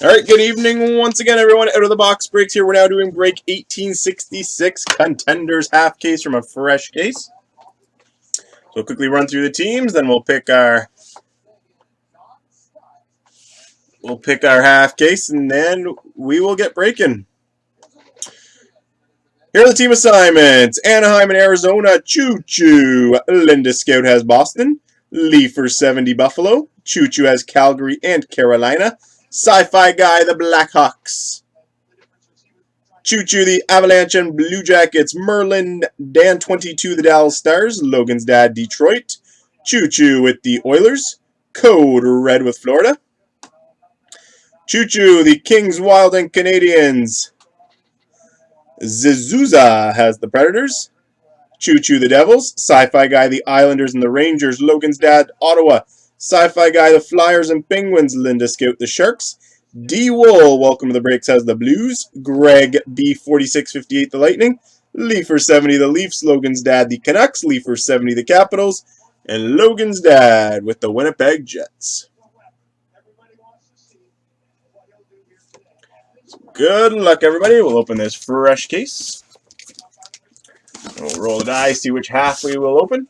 Alright, good evening once again, everyone. Out of the box breaks here. We're now doing break 1866 Contenders half case from a fresh case. So we'll quickly run through the teams, then we'll pick our half case, and then we will get breaking. Here are the team assignments. Anaheim and Arizona, Choo Choo. Linda Scout has Boston. Lee for 70 Buffalo. Choo Choo has Calgary and Carolina. Sci-Fi Guy, the Blackhawks. Choo Choo, the Avalanche and Blue Jackets. Merlin, Dan 22, the Dallas Stars. Logan's dad, Detroit. Choo Choo with the Oilers. Code Red with Florida. Choo Choo, the Kings, Wild and Canadians. Zizuza has the Predators. Choo Choo, the Devils. Sci-Fi Guy, the Islanders and the Rangers. Logan's dad, Ottawa. Sci-Fi Guy, the Flyers and Penguins. Linda Scout, the Sharks. D. Wool, welcome to the breaks, has the Blues. Greg B. 4658, the Lightning. Lee for 70, the Leafs. Logan's dad, the Canucks. Lee for 70, the Capitals. And Logan's dad with the Winnipeg Jets. Good luck, everybody. We'll open this fresh case. We'll roll the die, see which half we will open.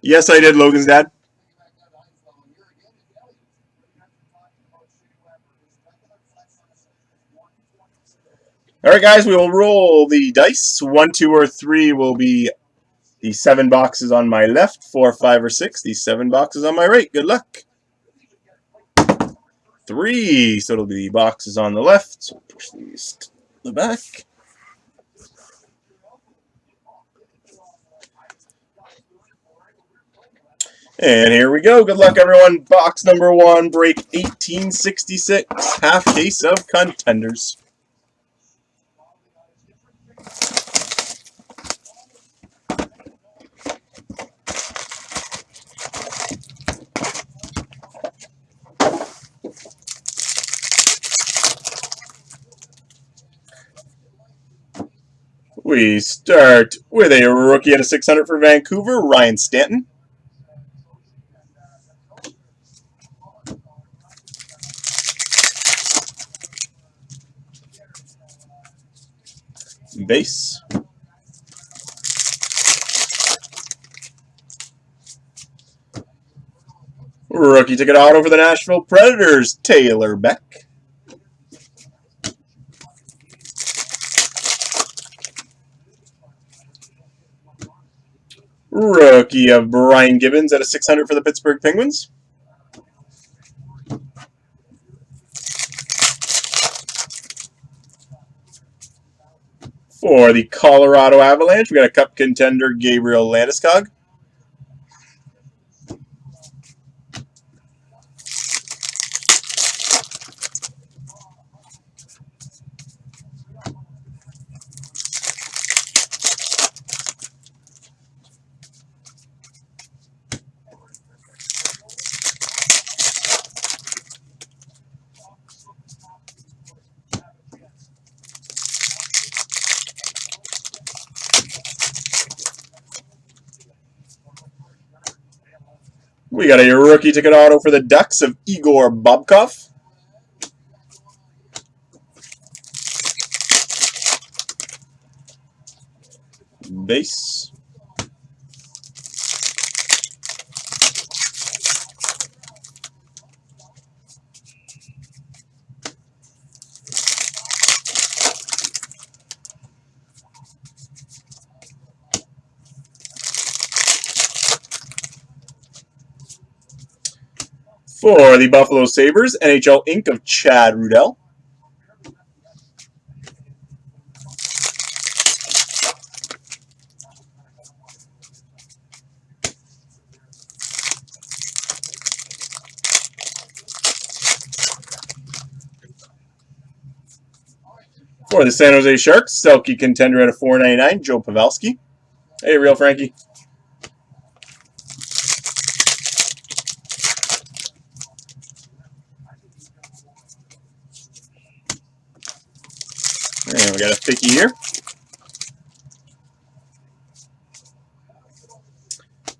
Yes, I did, Logan's dad. All right, guys, we will roll the dice. 1, 2, or 3 will be the 7 boxes on my left. 4, 5, or 6, the 7 boxes on my right. Good luck. 3, so it'll be the boxes on the left. So push these to the back. And here we go. Good luck, everyone. Box number 1, break 1866. Half case of Contenders. We start with a rookie at a 600 for Vancouver, Ryan Stanton. Base. Rookie ticket auto for the Nashville Predators, Taylor Beck. Rookie of Brian Gibbons at a 600 for the Pittsburgh Penguins. For the Colorado Avalanche, we got a Cup contender, Gabriel Landeskog. We got a rookie ticket auto for the Ducks of Igor Bobkov. Base. For the Buffalo Sabres, NHL Inc. of Chad Rudell. For the San Jose Sharks, Selke contender at a $4.99, Joe Pavelski. Hey, real Frankie. And we got a thicky here.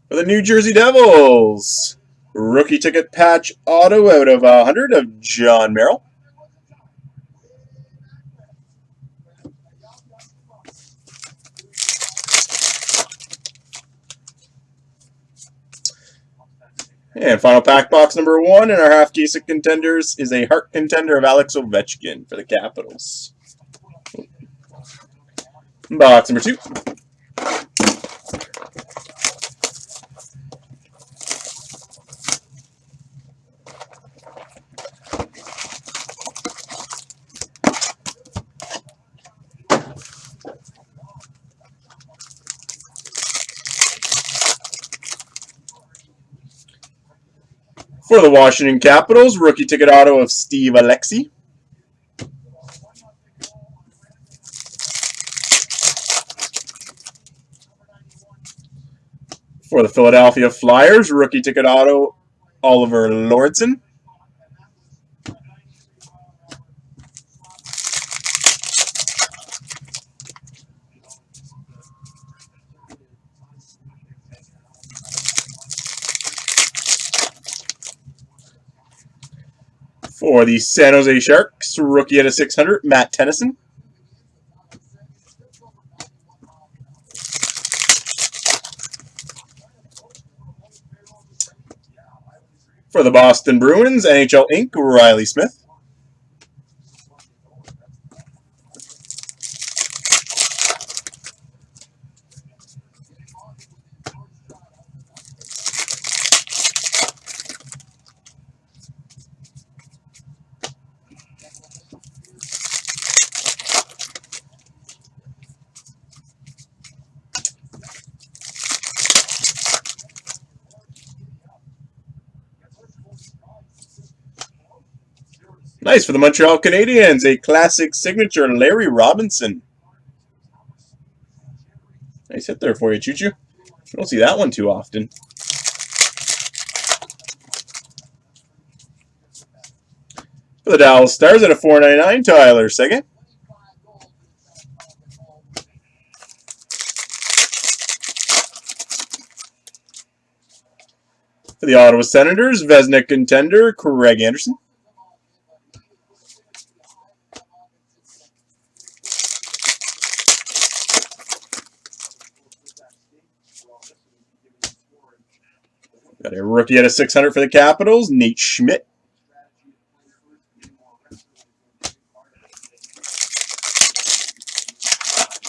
For the New Jersey Devils, rookie ticket patch auto out of 100 of John Merrill. And final pack box number 1 in our half case of contenders is a Heart Contender of Alex Ovechkin for the Capitals. Box number 2. For the Washington Capitals, rookie ticket auto of Steve Alexi. For the Philadelphia Flyers, rookie ticket auto Oliver Lordson. For the San Jose Sharks, rookie at a 600, Matt Tennyson. For the Boston Bruins, NHL Inc., Riley Smith. Nice for the Montreal Canadiens, a classic signature, Larry Robinson. Nice hit there for you, Choo Choo. You don't see that one too often. For the Dallas Stars at a 4.99, Tyler Seguin. For the Ottawa Senators, Vezina contender, Craig Anderson. Got a rookie at a 600 for the Capitals, Nate Schmidt.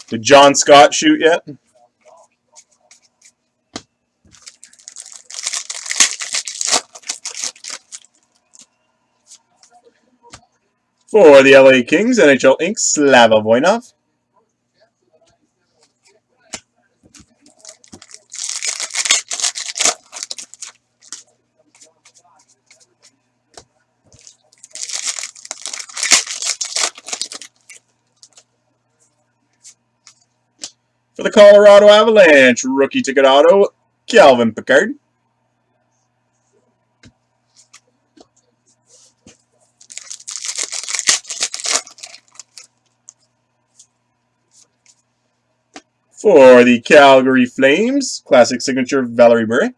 Did John Scott shoot yet? For the LA Kings, NHL Inc., Slava Voinov. For the Colorado Avalanche, rookie ticket auto, Calvin Pickard. For the Calgary Flames, classic signature, Valerie Murray.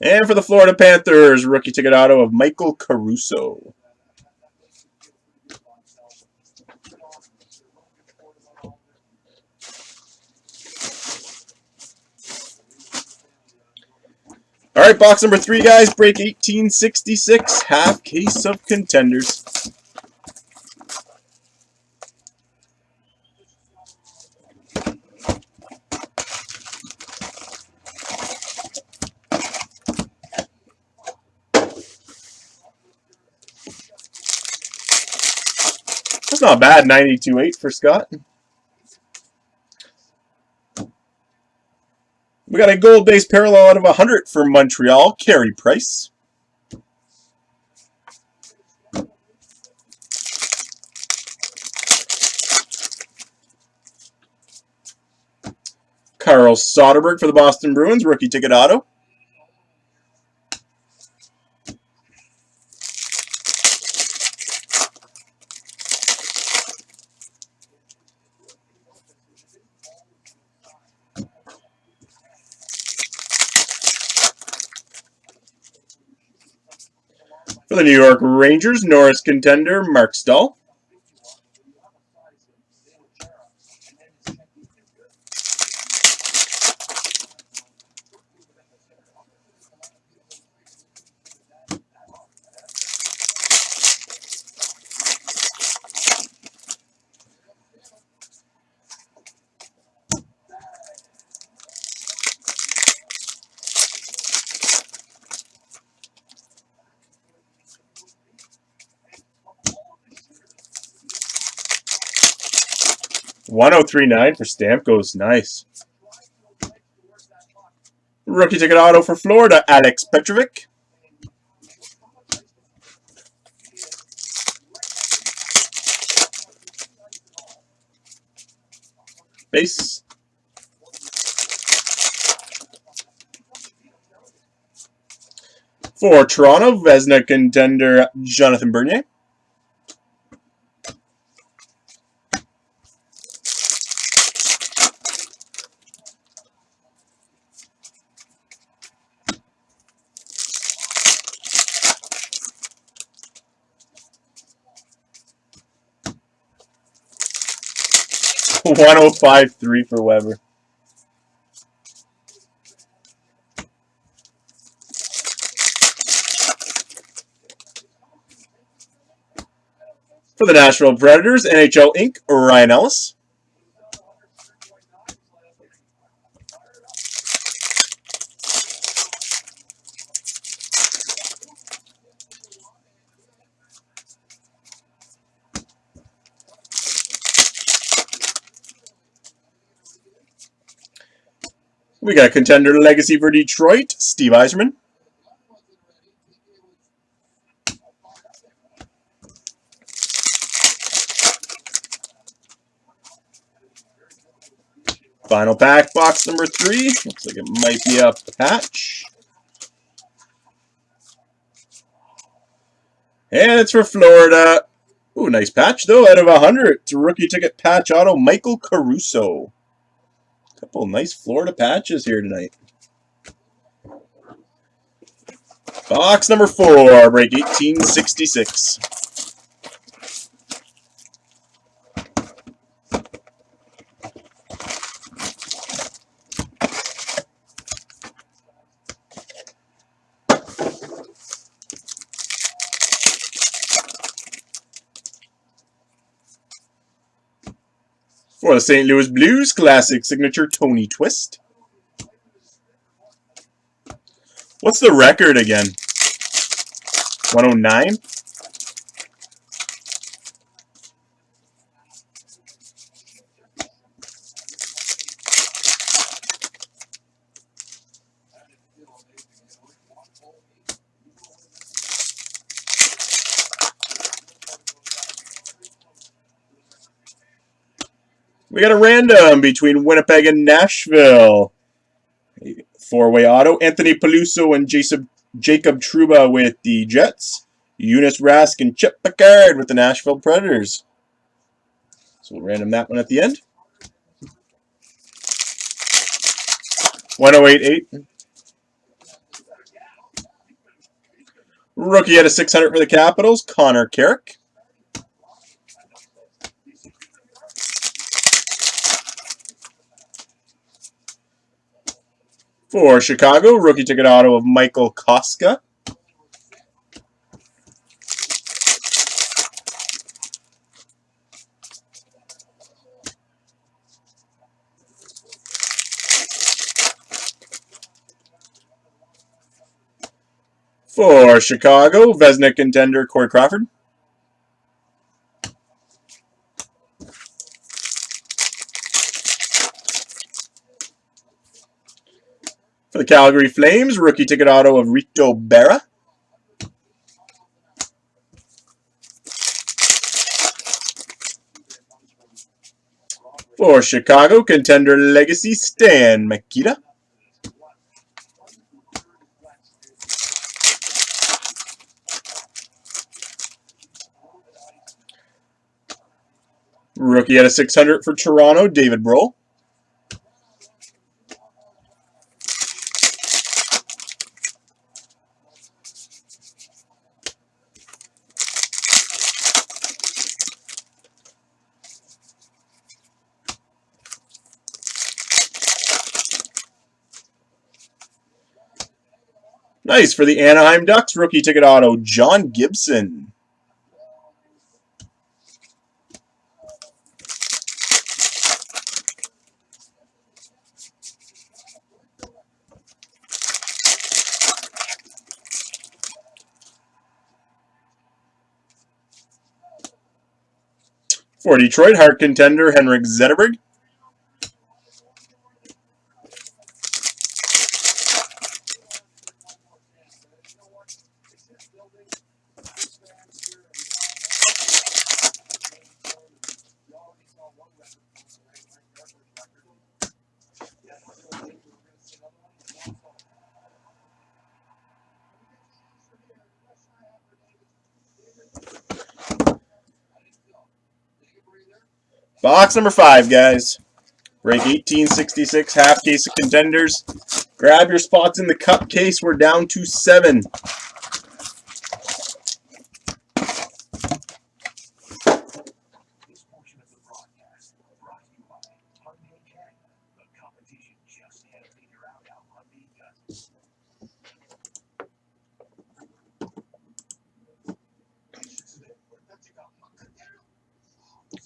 And for the Florida Panthers, rookie ticket auto of Michael Caruso. All right, box number 3, guys. Break 1866, half case of contenders. That's not bad, 92.8 for Scott. We got a gold base parallel out of 100 for Montreal, Carey Price. Carl Soderberg for the Boston Bruins, rookie ticket auto. For the New York Rangers, Norris contender, Mark Stahl. $1039 for Stamkos, nice. Rookie ticket auto for Florida, Alex Petrovic. Base. For Toronto, Vezina contender, Jonathan Bernier. $1053 for Weber. For the Nashville Predators, NHL Inc., Ryan Ellis. We got contender legacy for Detroit, Steve Yzerman. Final pack, box number 3. Looks like it might be a patch. And it's for Florida. Ooh, nice patch, though, out of 100. It's a rookie ticket patch auto, Michael Caruso. Couple nice Florida patches here tonight. Box number 4, break 1866. For the St. Louis Blues, classic signature, Tony Twist. What's the record again? 109? We got a random between Winnipeg and Nashville. 4-way auto. Anthony Peluso and Jacob Trouba with the Jets. Eunice Rask and Chip Picard with the Nashville Predators. So we'll random that one at the end. 1088. Rookie at a 600 for the Capitals, Connor Carrick. For Chicago, rookie ticket auto of Michael Koska. For Chicago, Vezina contender Corey Crawford. For the Calgary Flames, rookie ticket auto of Rito Berra. For Chicago, Contender Legacy, Stan Mikita. Rookie at a 600 for Toronto, David Brohl. Nice for the Anaheim Ducks, rookie ticket auto, John Gibson. For Detroit, Hart contender, Henrik Zetterberg. Box number 5, guys. Break 1866, half case of Contenders. Grab your spots in the cup case. We're down to 7.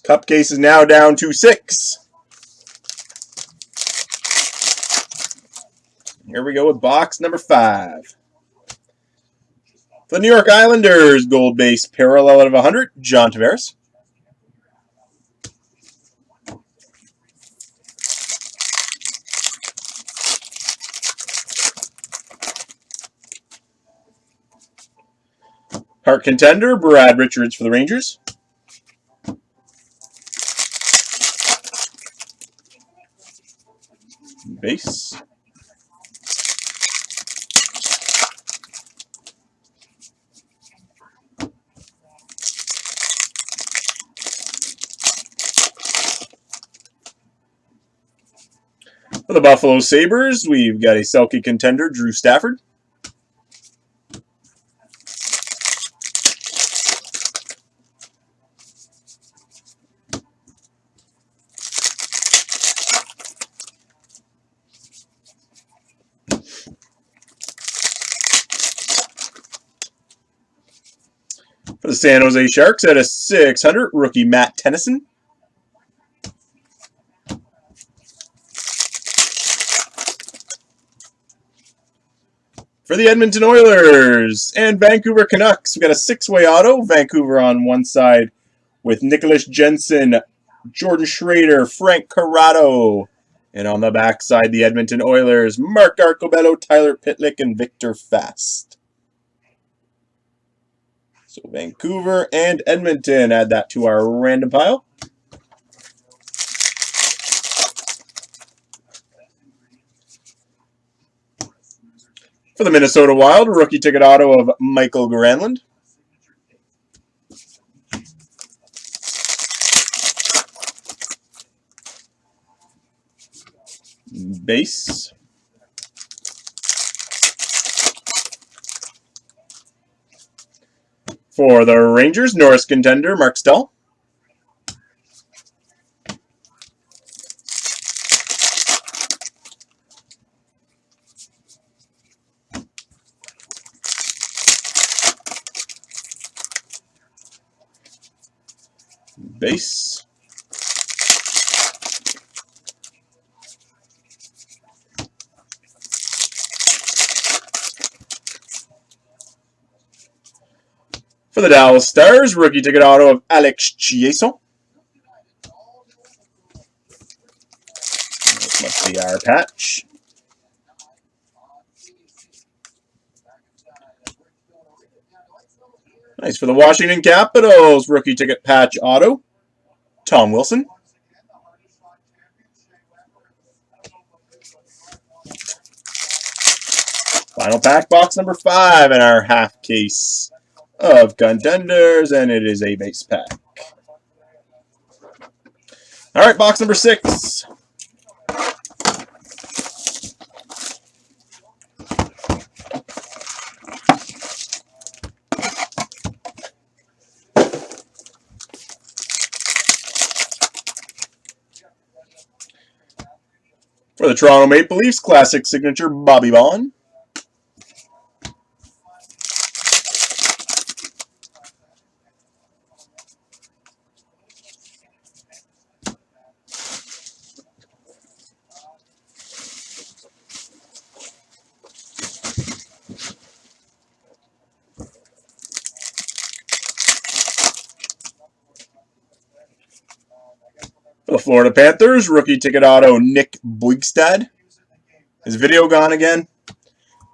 Cup case is now down to 6. Here we go with box number 5. The New York Islanders, gold base parallel out of 100, John Tavares. Hart contender, Brad Richards for the Rangers. Base. For the Buffalo Sabres, we've got a Selke contender, Drew Stafford. For the San Jose Sharks, at a 600, rookie Matt Tennyson. For the Edmonton Oilers and Vancouver Canucks, we got a 6-way auto. Vancouver on one side with Nicholas Jensen, Jordan Schrader, Frank Corrado. And on the back side, the Edmonton Oilers, Mark Arcobello, Tyler Pitlick, and Victor Fast. So Vancouver and Edmonton, add that to our random pile. For the Minnesota Wild, rookie ticket auto of Michael Granlund. Base. For the Rangers, Norris contender, Mark Stahl. Base. For the Dallas Stars, rookie ticket auto of Alex Chiasson. This must be our patch. Nice. For the Washington Capitals, rookie ticket patch auto, Tom Wilson. Final pack, box number 5 in our half case of Contenders, and it is a base pack. All right, box number 6. For the Toronto Maple Leafs, classic signature, Bobby Baun. For the Florida Panthers, rookie ticket auto, Nick Bjugstad. Is video gone again?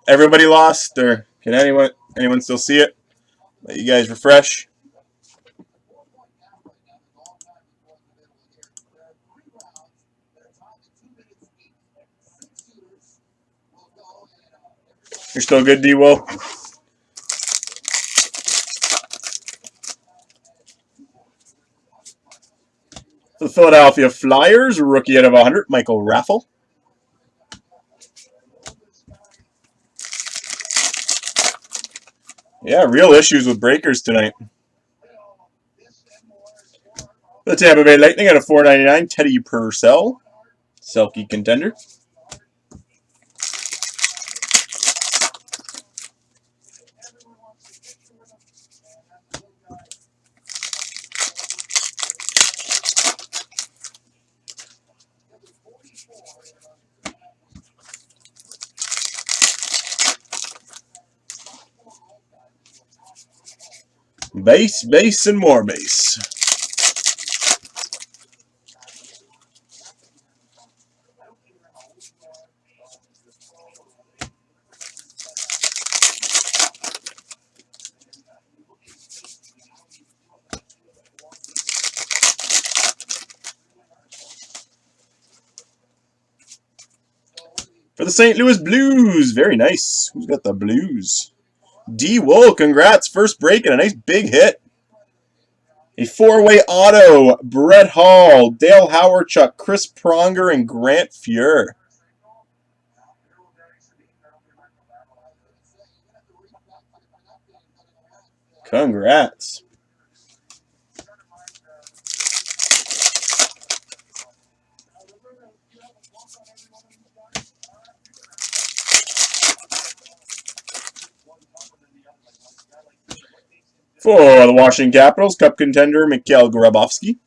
Everybody lost, or can anyone still see it? Let you guys refresh. You're still good, D-Wo? For the Philadelphia Flyers, rookie out of 100, Michael Raffle. Yeah, real issues with breakers tonight. For the Tampa Bay Lightning out of 499, Teddy Purcell, Selkie contender. Base, base, and more base. For the St. Louis Blues, very nice. Who's got the Blues? D-Wo, congrats. First break and a nice big hit. A 4-way auto, Brett Hall, Dale Hawerchuk, Chris Pronger, and Grant Fuhr. Congrats. For the Washington Capitals, Cup contender, Mikhail Grabovski.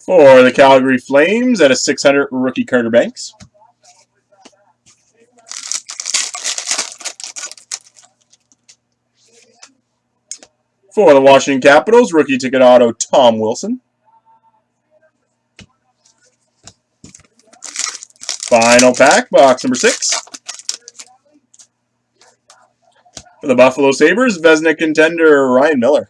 For the Calgary Flames, at a 600, rookie Carter Banks. For the Washington Capitals, rookie ticket auto, Tom Wilson. Final pack, box number 6. For the Buffalo Sabres, Vezina contender, Ryan Miller.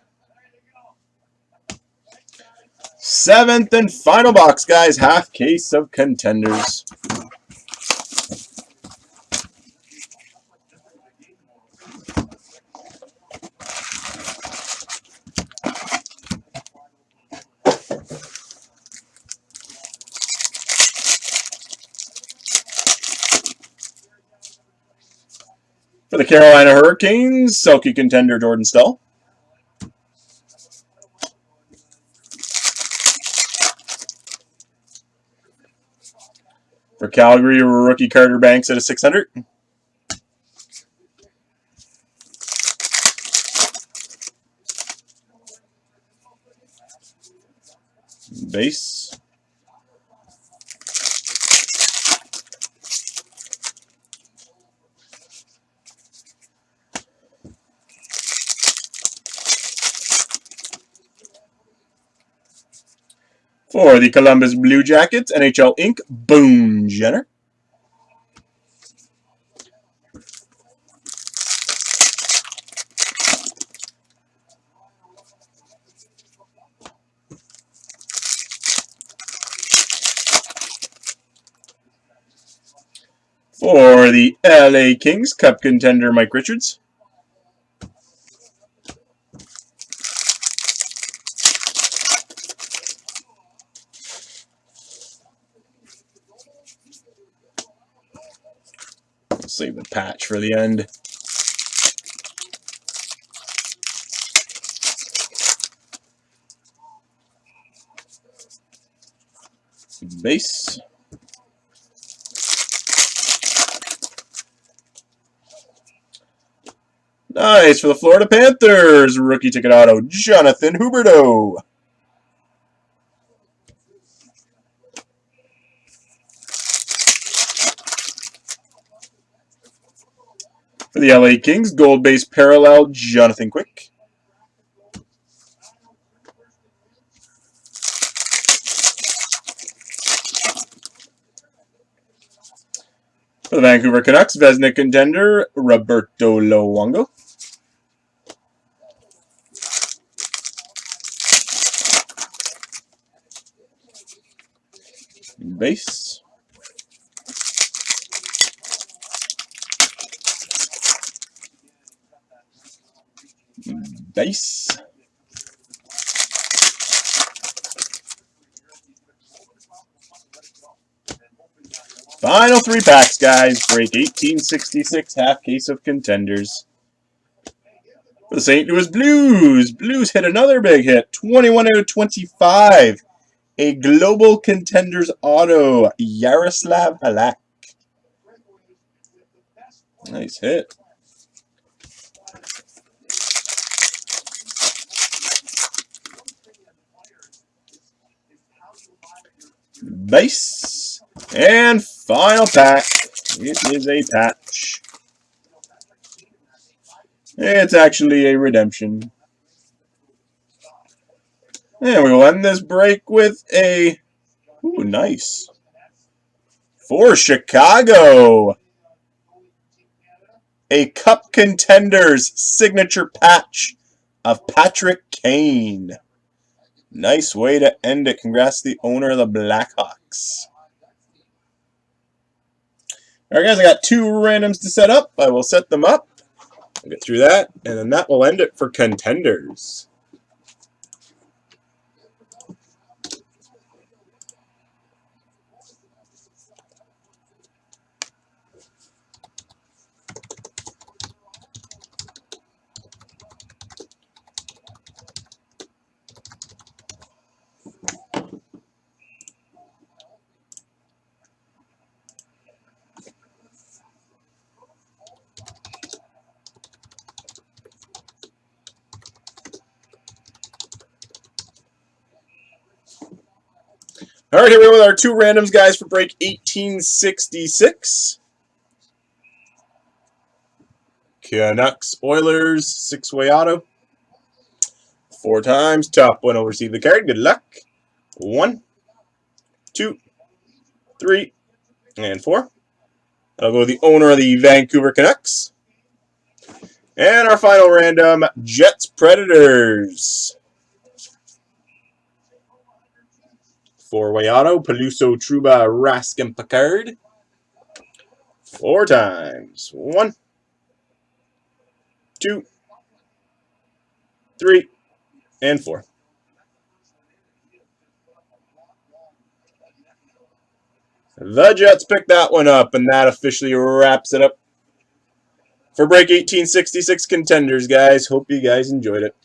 7th and final box, guys. Half case of Contenders. For the Carolina Hurricanes, Selkie contender, Jordan Staal. For Calgary, rookie Carter Banks at a 600. Base. For the Columbus Blue Jackets, NHL Inc., Boone Jenner. For the LA Kings, Cup contender Mike Richards. Save the patch for the end. Base. Nice for the Florida Panthers. Rookie ticket auto, Jonathan Huberdeau. For the LA Kings, gold base parallel, Jonathan Quick. For the Vancouver Canucks, Vezina contender, Roberto Luongo. Base. Base. Final 3 packs, guys. Break 1866, half case of contenders. For the St. Louis Blues, Blues hit another big hit. 21 out of 25. A global contenders auto, Yaroslav Halak. Nice hit. Base. And final pack. It is a patch. It's actually a redemption. And we will end this break with a... Ooh, nice. For Chicago, a Cup Contenders signature patch of Patrick Kane. Nice way to end it. Congrats to the owner of the Blackhawks. Alright guys, I got 2 randoms to set up. I will set them up. I'll get through that, and then that will end it for Contenders. All right, here we go with our 2 randoms, guys, for break 1866. Canucks Oilers 6-way auto. 4 times. Top one will receive the card. Good luck. 1, 2, 3, and 4. I'll go with the owner of the Vancouver Canucks. And our final random, Jets Predators. 4-way auto, Peluso, Trouba, Rask, and Picard. 4 times. 1, 2, 3, and 4. The Jets picked that one up, and that officially wraps it up for break 1866 Contenders, guys. Hope you guys enjoyed it.